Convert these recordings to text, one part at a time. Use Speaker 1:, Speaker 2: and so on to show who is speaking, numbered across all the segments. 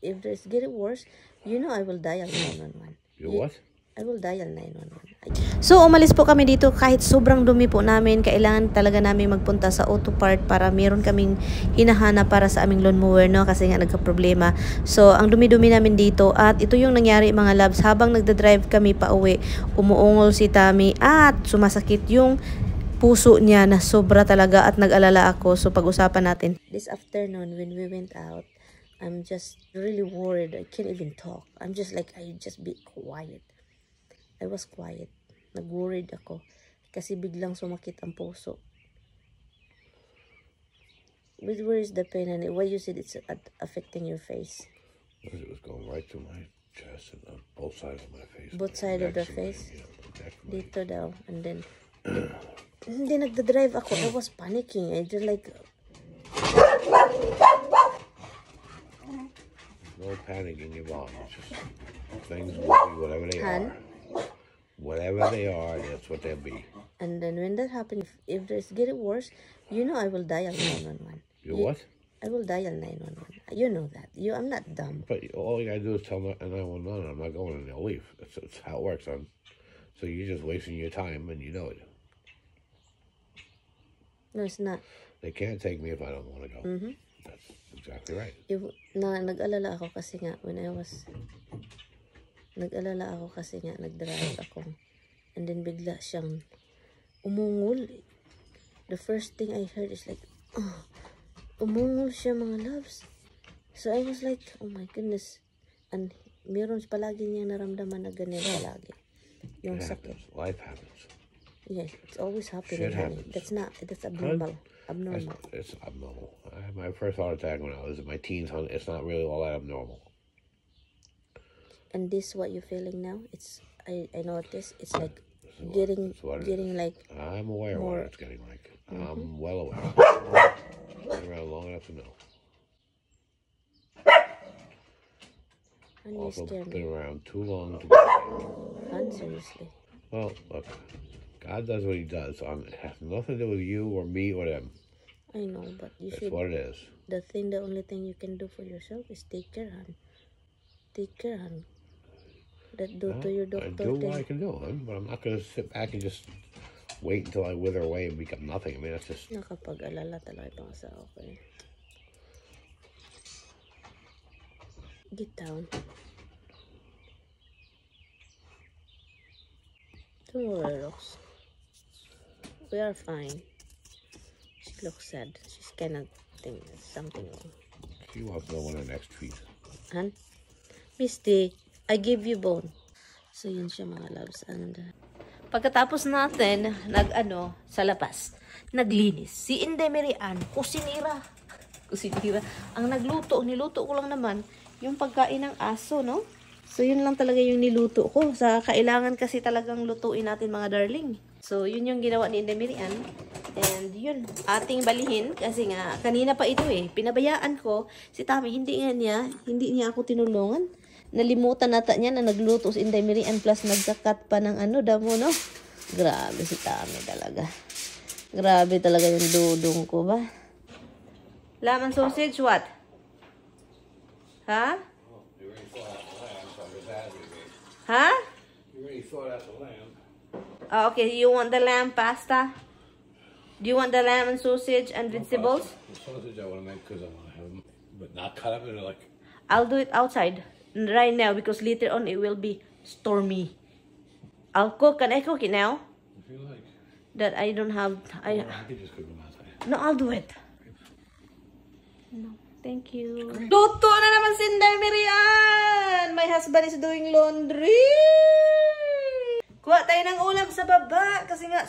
Speaker 1: If it's getting worse, you know I will dial 911.
Speaker 2: You what?
Speaker 1: I will dial 911. So, umalis po kami dito kahit sobrang dumi po namin. Kailangan talaga namin magpunta sa auto part para meron kaming hinahanap para sa aming lawnmower, no? Kasi nga nagka-problema. So, ang dumi-dumi namin dito. At ito yung nangyari mga loves. Habang nagda-drive kami pa uwi, umuungol si Tammy at sumasakit yung puso niya na sobra talaga at nag-alala ako. So, pag-usapan natin. This afternoon when we went out, I'm just really worried. I can't even talk. I'm just like, I just be quiet. I was quiet. Nag-worried ako. Kasi biglang sumakit ang puso. But where is the pain? And why you said it's affecting your face?
Speaker 2: Because it was going right through my chest and on both sides of my face.
Speaker 1: Both sides of the face?
Speaker 2: Yeah,
Speaker 1: dito daw. And then, hindi nagda-drive ako. I was panicking. I just like...
Speaker 2: No panicking involved. It's just things will be whatever they are. Whatever they are, that's what they'll be.
Speaker 1: And then when that happens, if it's getting worse, you know I will dial 911.
Speaker 2: You what?
Speaker 1: I will dial 911. You know that. I'm not dumb.
Speaker 2: But all you gotta do is tell 911 I'm not going and they'll leave. That's how it works, son. So you're just wasting your time and you know it.
Speaker 1: No, it's not.
Speaker 2: They can't take me if I don't want to go. That's exactly right.
Speaker 1: Nag-alala ako kasi nga when I was... Nag-alala ako kasi nga nag-drive ako. And then bigla siyang umungol. The first thing I heard is like, oh, umungol siya mga loves. So I was like, oh my goodness. And meron palagi niyang naramdaman na ganyan palagi. Yung sakit.
Speaker 2: Life happens.
Speaker 1: Yes, it's always happening.
Speaker 2: Shit happens.
Speaker 1: That's abnormal. Abnormal.
Speaker 2: It's abnormal. I had my first heart attack when I was in my teens. It's not really all that abnormal.
Speaker 1: And this what you're feeling now? It's I noticed it's like getting like
Speaker 2: I'm aware of what it's getting like. I'm well aware. Been around long enough to know.
Speaker 1: And
Speaker 2: Also been around too long to
Speaker 1: get seriously.
Speaker 2: Well, look, God does what he does. It has nothing to do with you or me or them.
Speaker 1: I know, but
Speaker 2: That's what it is.
Speaker 1: The only thing you can do for yourself is take care, hon. Take care, hon. To your doctor.
Speaker 2: I do what I can do, hon, but I'm not going to sit back and just wait until I wither away and become nothing. I mean, that's just...
Speaker 1: Nakapag-alala talaga ito sa okay. Get down. Don't worry, Rox. We are fine. She looks sad. She's kind of thinking there's something wrong.
Speaker 2: She wants to know when her next treat.
Speaker 1: Han? Misty, I give you bone. So, yun siya mga loves. And pagkatapos natin, sa labas, naglinis. Si Inday Marian, kusinira. Ang niluto ko lang naman, yung pagkain ng aso, no? So, yun lang talaga yung niluto ko. Sa kailangan kasi talagang lutuin natin mga darling. So, yun yung ginawa ni Inday Marian. And yun, ating balihin. Kasi nga, kanina pa ito eh. Pinabayaan ko. Si Tammy, hindi niya ako tinulungan. Nalimutan nata niya na nagluto si Inday Marian plus nagkakat pa ng damo, no? Grabe si Tammy talaga. Grabe talaga yung dudong ko ba? Lemon sausage, what? Huh? Huh?
Speaker 2: You already thought out the lamb.
Speaker 1: Oh, okay, you want the lamb pasta? Do you want the lemon sausage and vegetables?
Speaker 2: The sausage I want to make because I want to have them, but not cut up into like...
Speaker 1: I'll do it outside right now because later on it will be stormy. I'll cook. Can I cook it now?
Speaker 2: If you like.
Speaker 1: That I don't have...
Speaker 2: I could just cook them outside.
Speaker 1: No, I'll do it. No, thank you. Luto na naman si Inday Marian! My husband is doing laundry! Kuha tayo ng ulam sa baba kasi nga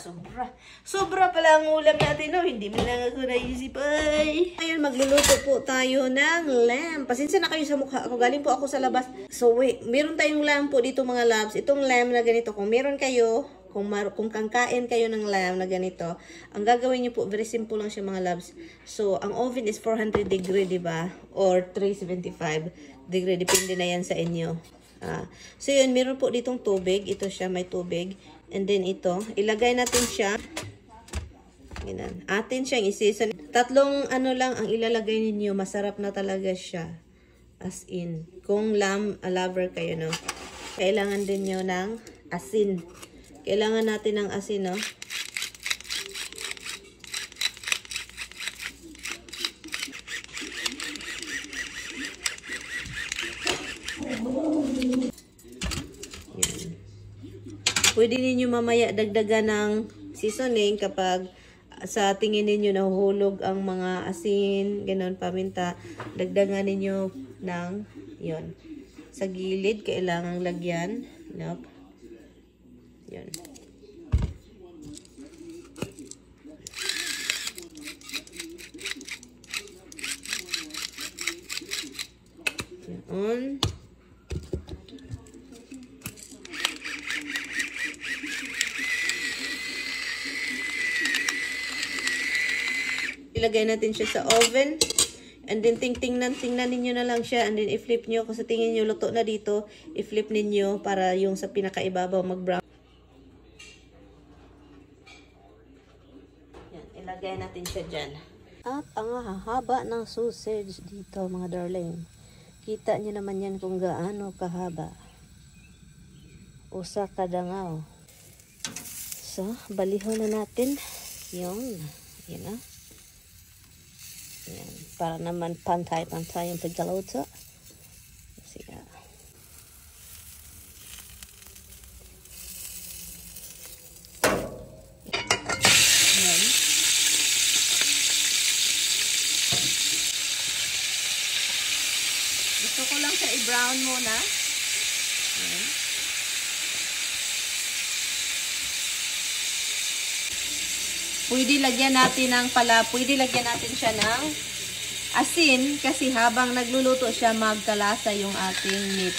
Speaker 1: sobra pala ang ulam natin, no? Hindi mo lang ako naisip ay. Ayun, magluluto po tayo ng lamb. Pasensya na kayo sa mukha ako, galing po ako sa labas. So wait, meron tayong lamb po dito mga loves. Itong lamb na ganito, kung meron kayo, kung kangkain kayo ng lamb na ganito, ang gagawin niyo po, very simple lang siya mga loves. So ang oven is 400 degree, diba? Or 375 degree, depende na yan sa inyo. So yun, meron po ditong tubig. Ito siya, may tubig. And then ito, ilagay natin siya. Ganun. Atin siyang isisan. Tatlong ano lang ang ilalagay ninyo. Masarap na talaga siya. As in. Kung lamb lover kayo, no? Kailangan din nyo ng asin. Kailangan natin ng asin, no? Pwede ninyo mamaya dagdagan ng seasoning kapag sa tingin ninyo nahuhulog ang mga asin, ganun, paminta. Dagdagan ninyo ng yon. Sa gilid, kailangang lagyan. Nope. Yun. Yun. Ilagay natin siya sa oven. And then, tingnan ninyo na lang siya. And then, i-flip nyo. Kung sa tingin nyo, luto na dito, i-flip ninyo para yung sa pinakaibabaw mag-brown. Yan, ilagay natin siya dyan. At ang hahaba ng sausage dito, mga darling. Kita nyo naman yan kung gaano kahaba. Usa kadangaw. So, balihon na natin. Yun. Yan na. Yan. Para naman pantay-pantay yung pagkaluto. Sige. Yan. Gusto ko lang siya i-brown muna. Yan. Pwede lagyan natin siya ng asin kasi habang nagluluto siya magkalasa yung ating meat.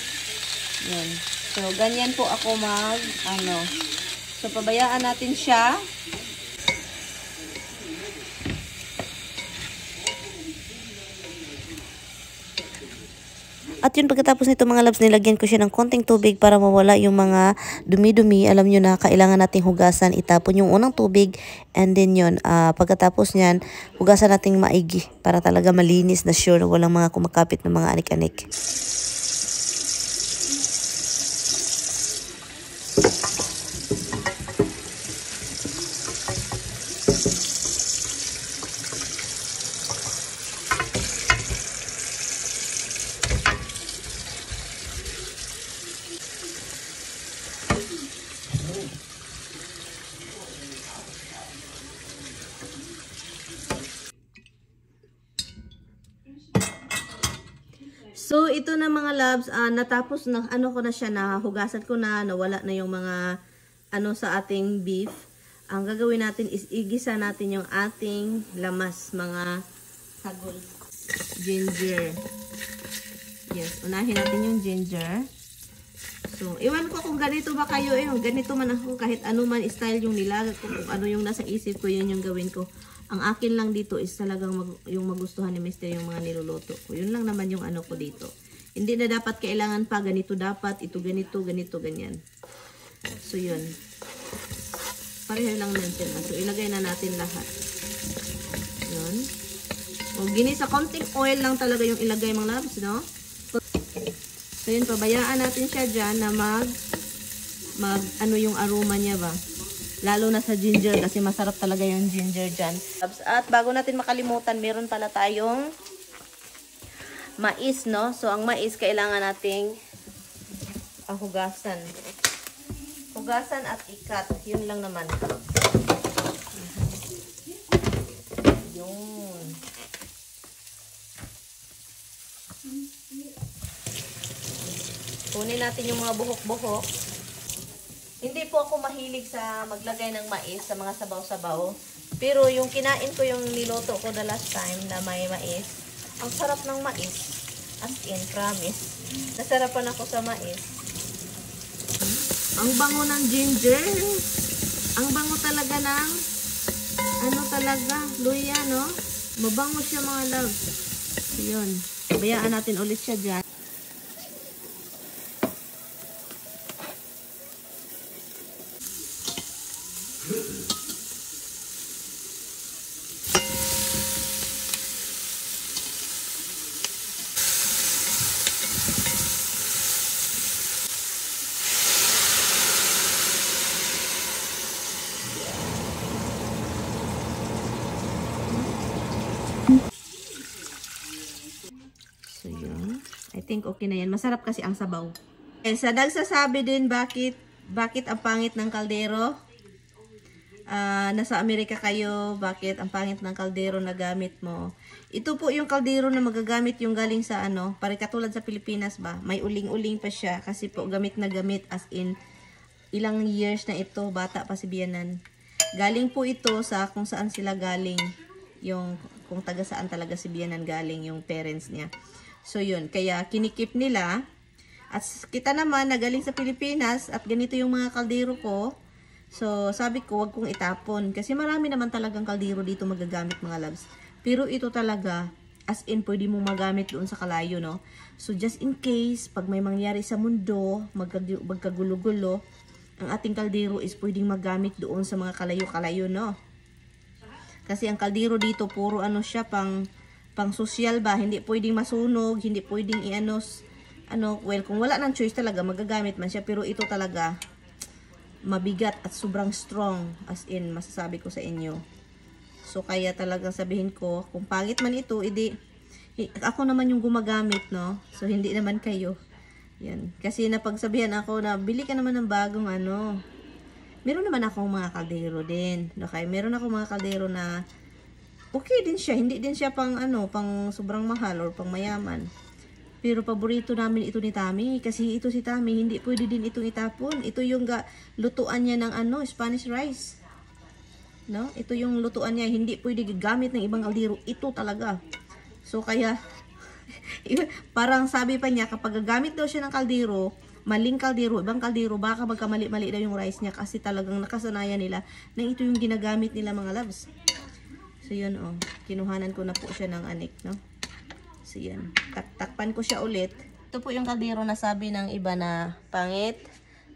Speaker 1: Yan. So, ganyan po ako So, pabayaan natin siya. At yun, pagkatapos nito mga loves, nilagyan ko siya ng konting tubig para mawala yung mga dumi-dumi. Alam nyo na, kailangan nating hugasan, itapon yung unang tubig. And then yun, pagkatapos nyan, hugasan nating maigi para talaga malinis na sure na walang mga kumakapit ng mga anik-anik. So, ito na mga loves, natapos na, ko na siya, nahugasan ko na, nawala na yung mga, sa ating beef. Ang gagawin natin is, igisa natin yung ating lamas, mga sagol. Ginger. Yes, unahin natin yung ginger. So, iwan ko kung ganito ba kayo, ganito man ako, kahit ano man style yung nilagat ko, kung ano yung nasa isip ko, yun yung gawin ko. Ang akin lang dito is talagang yung magustuhan ni Mr. yung mga niluluto ko. Yun lang naman yung ko dito. Hindi na dapat kailangan pa, ganito dapat, ito ganito, ganito, ganyan. So, yun. Pareho lang natin. So, ilagay na natin lahat. Yun. O, ginisa, konting oil lang talaga yung ilagay mga loves, no? So, yun, pabayaan natin siya dyan na yung aroma niya ba? Lalo na sa ginger kasi masarap talaga yung ginger dyan. At bago natin makalimutan, meron pala tayong mais, no? So, ang mais kailangan nating hugasan. Hugasan at ikat. Yun lang naman. Yun. Kunin natin yung mga buhok-buhok. Hindi po ako mahilig sa maglagay ng mais sa mga sabaw-sabaw. Pero yung kinain ko yung niluto ko the last time na may mais, ang sarap ng mais. As in, promise. Nasarapan ako sa mais. Ang bango ng ginger. Ang bango talaga ng luya, no? Mabango siya mga love. So, yun. Bayaan natin ulit siya dyan. think okay na yan. Masarap kasi ang sabaw. Sa nagsasabi din bakit ang pangit ng kaldero? Nasa Amerika kayo, bakit ang pangit ng kaldero na gamit mo? Ito po yung kaldero na magagamit yung galing sa pare katulad sa Pilipinas ba? May uling-uling pa siya kasi po gamit na gamit as in ilang years na ito, bata pa si Biyanan. Galing po ito sa kung saan sila galing, yung kung taga saan talaga si Biyanan galing yung parents niya. So yun, kaya kinikip nila. At kita naman na galing sa Pilipinas at ganito yung mga kaldero ko. So sabi ko wag kong itapon kasi marami naman talagang kaldero dito magagamit mga loves. Pero ito talaga as in pwede mong magamit doon sa kalayo, no? So just in case pag may mangyari sa mundo, magkagulo-gulo, ang ating kaldero is pwedeng magamit doon sa mga kalayo-kalayo, no? Kasi ang kaldero dito puro siya pang social ba, hindi pwedeng masunog, hindi pwedeng well, kung wala ng choice talaga, magagamit man siya. Pero ito talaga, mabigat at sobrang strong. As in, masasabi ko sa inyo. So, kaya talagang sabihin ko, kung pangit man ito, ako naman yung gumagamit, no? So, hindi naman kayo. Yan. Kasi napagsabihan ako na, bili ka naman ng bagong Meron naman akong mga kaldero din. Okay? Meron akong mga kaldero na okay din siya. Hindi din siya pang pang sobrang mahal or pang mayaman. Pero paborito namin ito ni Tami. Kasi ito si Tami, hindi pwede din itong itapon. Ito yung lutuan niya ng Spanish rice. No? Ito yung lutuan niya. Hindi pwede gamit ng ibang kaldero. Ito talaga. So kaya, parang sabi pa niya, kapag gagamit daw siya ng kaldero, maling kaldero, ibang kaldero, baka magkamali-mali daw yung rice niya. Kasi talagang nakasanayan nila na ito yung ginagamit nila mga loves. So yun kinuhanan ko na po siya ng anik, no? So yan, takpan ko siya ulit. Ito po yung kaldero na sabi ng iba na pangit.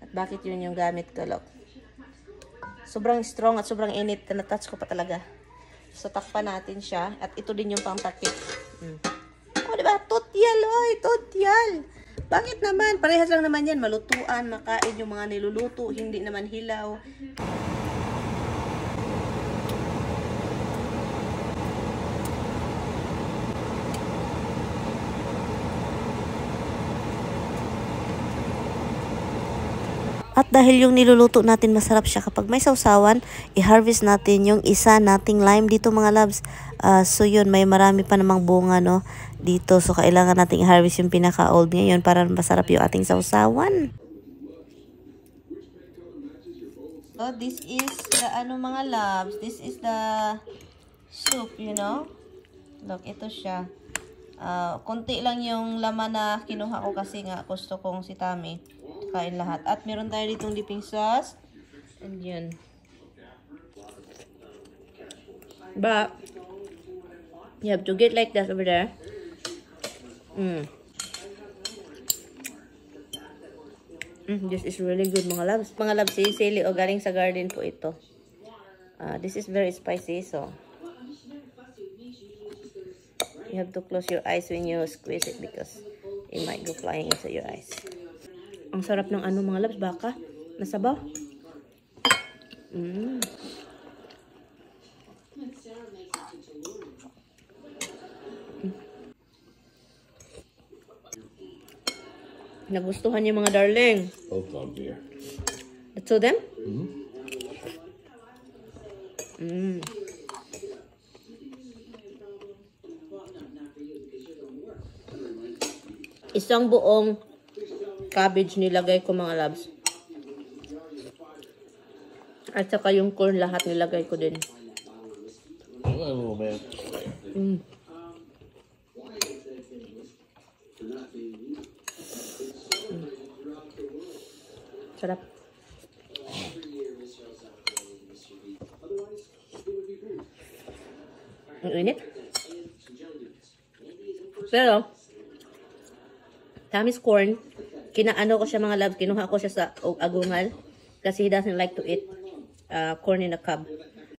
Speaker 1: At bakit yun yung gamit ko, look. Sobrang strong at sobrang init. Na-touch ko pa talaga. So takpan natin siya. At ito din yung pang-takip. Diba? Tutyal, oy! Tutyal! Bakit naman? Parehas lang naman yan. Malutuan, makain yung mga niluluto. Hindi naman hilaw. At dahil yung niluluto natin masarap siya, kapag may sausawan, i-harvest natin yung isa nating lime dito mga loves. So yun, may marami pa namang bunga, no, dito. So kailangan nating i-harvest yung pinaka-old ngayon para masarap yung ating sausawan. So this is the mga loves. This is the soup, you know. Look, ito siya. Konti lang yung laman na kinuha ko kasi nga gusto kong si Tami kain lahat. At meron tayo ditong dipping sauce. And yun. But you have to get like that over there. This is really good mga loves. Mga loves, sili o galing sa garden po ito. This is very spicy, so you have to close your eyes when you squeeze it because it might go flying into your eyes. Ang sarap ng mga loves, baka nasabaw. Nagustuhan yung mga darling.
Speaker 2: Both of them here.
Speaker 1: The two of them? Isang buong cabbage nilagay ko mga loves. At saka yung corn lahat nilagay ko din.
Speaker 2: Oh, man.
Speaker 1: Sarap. Ang init. Pero Tami's corn, kinaano ko siya mga loves, kinuha ko siya sa agungal kasi he doesn't like to eat corn in a cob.